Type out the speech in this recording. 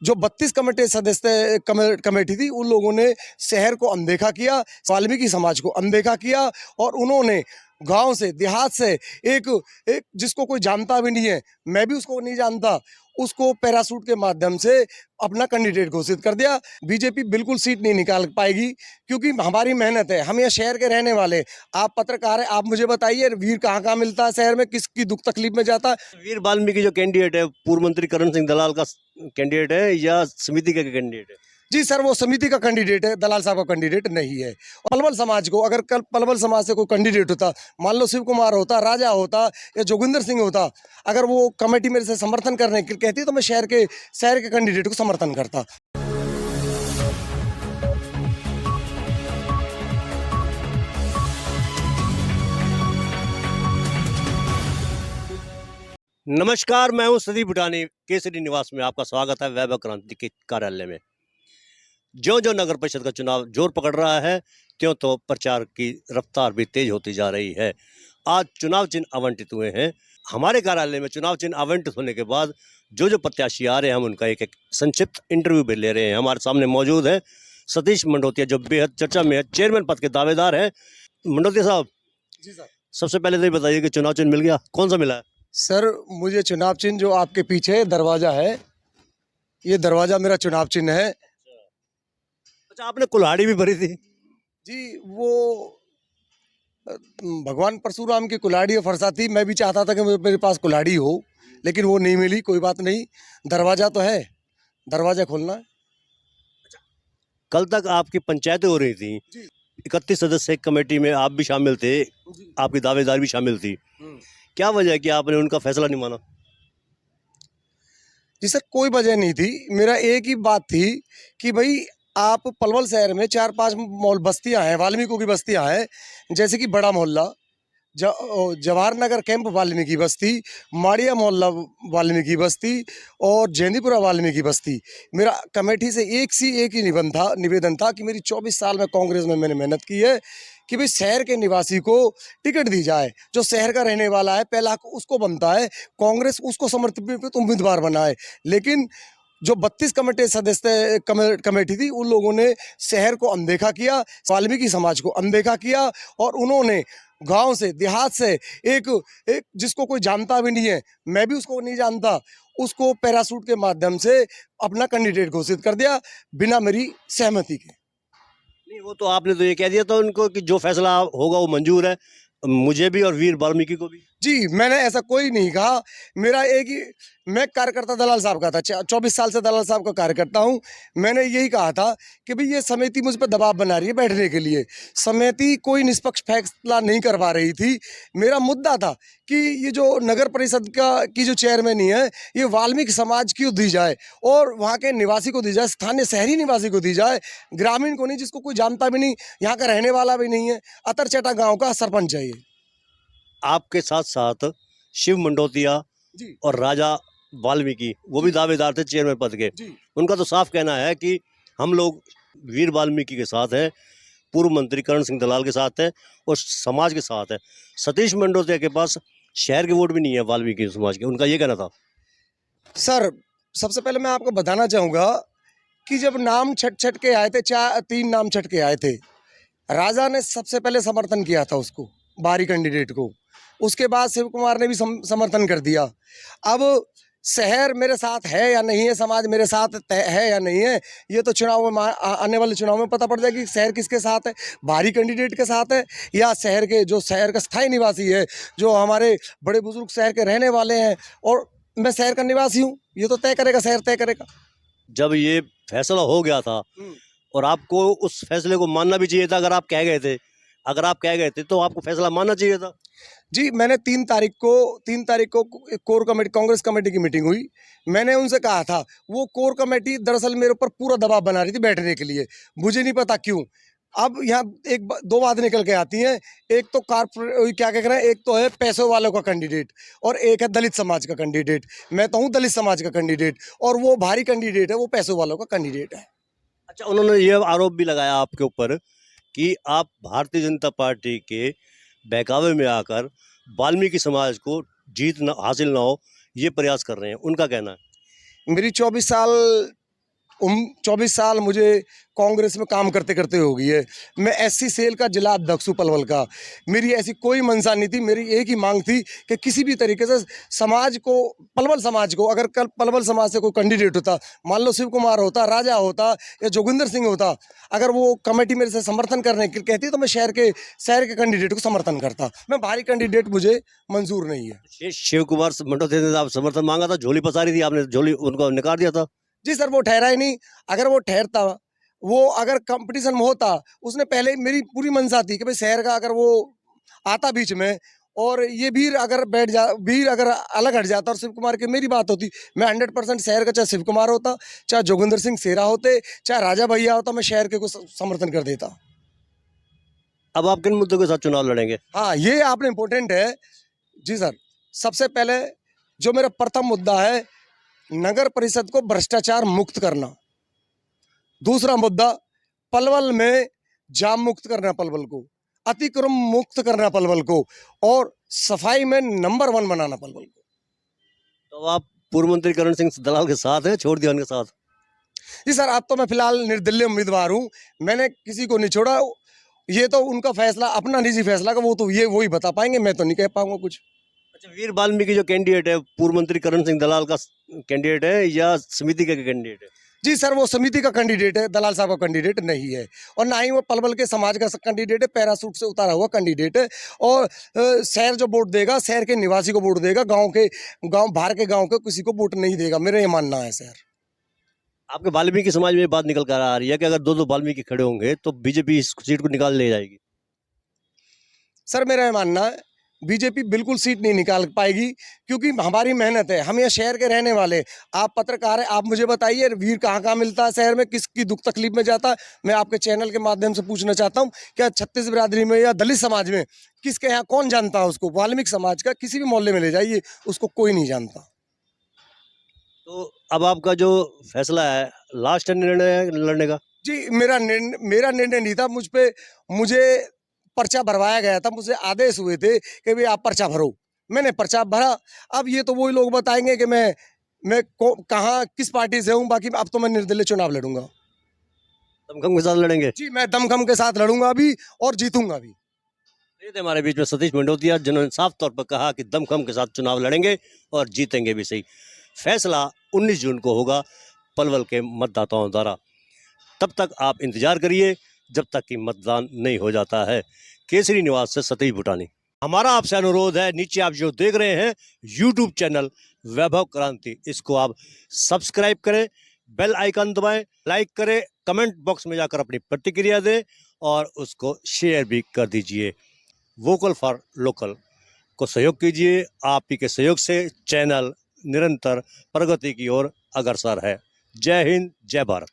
जो 32 कमेटी सदस्य कमेटी थी, उन लोगों ने शहर को अनदेखा किया, वाल्मीकि समाज को अनदेखा किया और उन्होंने गांव से, देहात से एक जिसको कोई जानता भी नहीं है, मैं भी उसको नहीं जानता, उसको पैराशूट के माध्यम से अपना कैंडिडेट घोषित कर दिया। बीजेपी बिल्कुल सीट नहीं निकाल पाएगी क्योंकि हमारी मेहनत है, हम ये शहर के रहने वाले। आप पत्रकार हैं, आप मुझे बताइए वीर कहाँ कहाँ मिलता है शहर में, किसकी दुख तकलीफ में जाता है। वीर वाल्मीकि जो कैंडिडेट है पूर्व मंत्री करण सिंह दलाल का कैंडिडेट है या समिति का कैंडिडेट है? जी सर, वो समिति का कैंडिडेट है, दलाल साहब का कैंडिडेट नहीं है। पलवल समाज को, अगर कल पलवल समाज से कोई कैंडिडेट होता, मान लो शिव कुमार होता, राजा होता या जोगिंदर सिंह होता, अगर वो कमेटी मेरे से समर्थन करने के कहती तो मैं शहर के कैंडिडेट को समर्थन करता। नमस्कार, मैं हूं सदीप भुटानी। केसरी निवास में आपका स्वागत है, वैभव क्रांति के कार्यालय में। जो नगर परिषद का चुनाव जोर पकड़ रहा है, त्यों तो प्रचार की रफ्तार भी तेज होती जा रही है। आज चुनाव चिन्ह आवंटित हुए हैं। हमारे कार्यालय में चुनाव चिन्ह आवंटित होने के बाद जो प्रत्याशी आ रहे हैं, हम उनका एक संक्षिप्त इंटरव्यू भी ले रहे हैं। हमारे सामने मौजूद है सतीश मंडोतिया, जो बेहद चर्चा में है, चेयरमैन पद के दावेदार हैं। मंडोतिया साहब, जी सर। सबसे पहले तो ये बताइए कि चुनाव चिन्ह मिल गया, कौन सा मिला है? सर, मुझे चुनाव चिन्ह जो आपके पीछे दरवाजा है, ये दरवाजा मेरा चुनाव चिन्ह है। अच्छा, आपने कुल्हाड़ी भी भरी थी? जी, वो भगवान परशुराम की कुल्हाड़ी और फरसा थी। मैं भी चाहता था कि मेरे पास कुल्हाड़ी हो, लेकिन वो नहीं मिली। कोई बात नहीं, दरवाजा तो है, दरवाजा खोलना है। कल तक आपकी पंचायतें हो रही थी, 31 सदस्य कमेटी में आप भी शामिल थे, आपकी दावेदार भी शामिल थी। क्या वजह है कि आपने उनका फैसला नहीं माना? जी सर, कोई वजह नहीं थी। मेरा एक ही बात थी कि भाई, आप पलवल शहर में 4-5 बस्तियां हैं, वाल्मीकि की बस्तियां हैं, जैसे कि बड़ा मोहल्ला, जवाहर नगर कैंप वाल्मीकि बस्ती, माड़िया मोहल्ला वाल्मीकि बस्ती और जयंतीपुरा वाल्मीकि बस्ती। मेरा कमेटी से एक ही निवेदन था कि मेरी 24 साल में कांग्रेस में मैंने मेहनत की है कि भाई शहर के निवासी को टिकट दी जाए। जो शहर का रहने वाला है, पहला हक उसको बनता है, कांग्रेस उसको समर्पित उम्मीदवार बनाए। लेकिन जो 32 कमेटी सदस्य कमेटी थी, उन लोगों ने शहर को अनदेखा किया, वाल्मीकि समाज को अनदेखा किया और उन्होंने गांव से, देहात से एक जिसको कोई जानता भी नहीं है, मैं भी उसको नहीं जानता, उसको पैराशूट के माध्यम से अपना कैंडिडेट घोषित कर दिया बिना मेरी सहमति के। नहीं, वो तो आपने तो ये कह दिया था उनको कि जो फैसला होगा वो मंजूर है, मुझे भी और वीर वाल्मीकि को भी। जी, मैंने ऐसा कोई नहीं कहा। मेरा एक ही, मैं कार्यकर्ता दलाल साहब का था, 24 साल से दलाल साहब का कार्यकर्ता हूं। मैंने यही कहा था कि भाई ये समिति मुझ पर दबाव बना रही है बैठने के लिए। समिति कोई निष्पक्ष फैसला नहीं करवा रही थी। मेरा मुद्दा था कि ये जो नगर परिषद की जो चेयरमैन है, ये वाल्मीकि समाज की दी जाए और वहाँ के निवासी को दी जाए, स्थानीय शहरी निवासी को दी जाए, ग्रामीण को नहीं, जिसको कोई जानता भी नहीं, यहाँ का रहने वाला भी नहीं है। अतरचटा गाँव का सरपंच है ये। आपके साथ साथ शिव मंडोतिया और राजा वाल्मीकि, वो भी दावेदार थे चेयरमैन पद के। उनका तो साफ कहना है कि हम लोग वीर वाल्मीकि के साथ हैं, पूर्व मंत्री करण सिंह दलाल के साथ है और समाज के साथ है। सतीश मंडोतिया के पास शहर के वोट भी नहीं है वाल्मीकि समाज के, उनका ये कहना था। सर, सबसे पहले मैं आपको बताना चाहूँगा कि जब नाम छट के आए थे, 3 नाम छट के आए थे, राजा ने सबसे पहले समर्थन किया था उसको, बाहरी कैंडिडेट को। उसके बाद शिव कुमार ने भी समर्थन कर दिया। अब शहर मेरे साथ है या नहीं है, समाज मेरे साथ है या नहीं है, ये तो चुनाव में आने वाले चुनाव में पता पड़ जाएगा कि शहर किसके साथ है, बाहरी कैंडिडेट के साथ है या शहर का स्थायी निवासी है, जो हमारे बड़े बुजुर्ग शहर के रहने वाले हैं और मैं शहर का निवासी हूँ। ये तो तय करेगा, शहर तय करेगा। जब ये फैसला हो गया था और आपको उस फैसले को मानना भी चाहिए था, अगर आप कह गए थे तो आपको फैसला मानना चाहिए था। जी, मैंने 3 तारीख को कोर कमेटी, कांग्रेस कमेटी की मीटिंग हुई। मैंने उनसे कहा था, वो कोर कमेटी दरअसल मेरे ऊपर पूरा दबाव बना रही थी बैठने के लिए, मुझे नहीं पता क्यों। अब यहाँ 2 बात निकल के आती हैं। एक तो क्या कह रहे हैं, एक तो है पैसों वालों का कैंडिडेट और एक है दलित समाज का कैंडिडेट। मैं तो हूँ दलित समाज का कैंडिडेट और वो भारी कैंडिडेट है, वो पैसों वालों का कैंडिडेट है। अच्छा, उन्होंने ये आरोप भी लगाया आपके ऊपर कि आप भारतीय जनता पार्टी के बहकावे में आकर वाल्मीकि समाज को हासिल ना हो, ये प्रयास कर रहे हैं। उनका कहना है मेरी 24 साल 24 साल मुझे कांग्रेस में काम करते करते हो गई है। मैं एससी सेल का जिला अध्यक्ष हूँ पलवल का। मेरी ऐसी कोई मंशा नहीं थी, मेरी एक ही मांग थी कि किसी भी तरीके से समाज को, पलवल समाज को, अगर कल पलवल समाज से कोई कैंडिडेट होता, मान लो शिव कुमार होता, राजा होता या जोगिंदर सिंह होता, अगर वो कमेटी मेरे से समर्थन करने की कहती तो मैं शहर के कैंडिडेट को समर्थन करता। मैं बाहरी कैंडिडेट मुझे मंजूर नहीं है। शिव कुमार मंडोत्रे ने आप समर्थन मांगा था, झोली पसारी थी आपने, झोली उनको निकाल दिया था। जी सर, वो ठहरा ही नहीं। अगर वो ठहरता, वो अगर कंपटीशन में होता, उसने पहले मेरी पूरी मंशा थी कि भाई शहर का अगर वो आता बीच में और ये वीर अगर वीर अगर अलग हट जाता और शिव कुमार की मेरी बात होती, मैं 100% शहर का, चाहे शिव कुमार होता, चाहे जोगिंदर सिंह सेरा होते, चाहे राजा भैया होता, मैं शहर के को समर्थन कर देता। अब आप किन मुद्दों के साथ चुनाव लड़ेंगे? हाँ, ये आपने इम्पोर्टेंट है। जी सर, सबसे पहले जो मेरा प्रथम मुद्दा है, नगर परिषद को भ्रष्टाचार मुक्त करना। दूसरा मुद्दा, पलवल में जाम मुक्त करना, पलवल को अतिक्रम मुक्त करना, पलवल को, और सफाई में नंबर 1 बनाना पलवल को। तो आप पूर्व मंत्री करण सिंह दलाल के साथ हैं, छोड़ दिया उनके साथ? जी सर, अब तो मैं फिलहाल निर्दलीय उम्मीदवार हूँ, मैंने किसी को नहीं छोड़ा। ये तो उनका फैसला, अपना निजी फैसला का, वो तो ये वही बता पाएंगे, मैं तो नहीं कह पाऊंगा कुछ। अच्छा, वीर वाल्मीकि जो कैंडिडेट है, पूर्व मंत्री करण सिंह दलाल का कैंडिडेट है या समिति का कैंडिडेट है? जी सर, वो समिति का कैंडिडेट है, दलाल साहब का कैंडिडेट नहीं है, और ना ही वो पलवल के समाज का कैंडिडेट है, पैरासूट से उतारा हुआ कैंडिडेट है। और शहर जो वोट देगा, शहर के निवासी को वोट देगा, गांव बाहर के गांव के किसी को वोट नहीं देगा, मेरा ये मानना है सर। आपके वाल्मीकि समाज में ये बात निकल कर आ रही है कि अगर दो वाल्मीकि खड़े होंगे तो बीजेपी इस सीट को निकाल ले जाएगी। सर मेरा ये मानना है, बीजेपी बिल्कुल सीट नहीं निकाल पाएगी, क्योंकि हमारी मेहनत है, हम ये शहर के रहने वाले, आप पत्रकार हैं, आप मुझे बताइए वीर कहाँ कहाँ मिलता है शहर में, किसकी दुख तकलीफ में जाता है। मैं आपके चैनल के माध्यम से पूछना चाहता हूँ, क्या छत्तीस बिरादरी में या दलित समाज में किसके यहाँ कौन जानता है उसको? वाल्मीकि समाज का किसी भी मोहल्ले में ले जाइए, उसको कोई नहीं जानता। तो अब आपका जो फैसला है, लास्ट निर्णय है लड़ने का? जी, मेरा निर्णय नहीं था, मुझे पर्चा भरवाया गया था, मुझे आदेश हुए थे कि भाई आप पर्चा भरो, मैंने पर्चा भरा। अब ये तो वही लोग बताएंगे कि मैं कहाँ किस पार्टी से हूँ। बाकी अब तो मैं निर्दलीय चुनाव लड़ूंगा। दमखम के साथ लड़ेंगे? जी, मैं दमखम के साथ लड़ूंगा अभी, और जीतूंगा भी। ये थे हमारे बीच में सतीश मंडोतिया, जिन्होंने साफ तौर पर कहा कि दमखम के साथ चुनाव लड़ेंगे और जीतेंगे भी सही। फैसला 19 जून को होगा पलवल के मतदाताओं द्वारा। तब तक आप इंतजार करिए जब तक कि मतदान नहीं हो जाता है। केसरी निवास से सतीश भूटानी। हमारा आपसे अनुरोध है, नीचे आप जो देख रहे हैं यूट्यूब चैनल वैभव क्रांति, इसको आप सब्सक्राइब करें, बेल आइकन दबाएं, लाइक करें, कमेंट बॉक्स में जाकर अपनी प्रतिक्रिया दें और उसको शेयर भी कर दीजिए। वोकल फॉर लोकल को सहयोग कीजिए। आप ही के सहयोग से चैनल निरंतर प्रगति की ओर अग्रसर है। जय हिंद, जय भारत।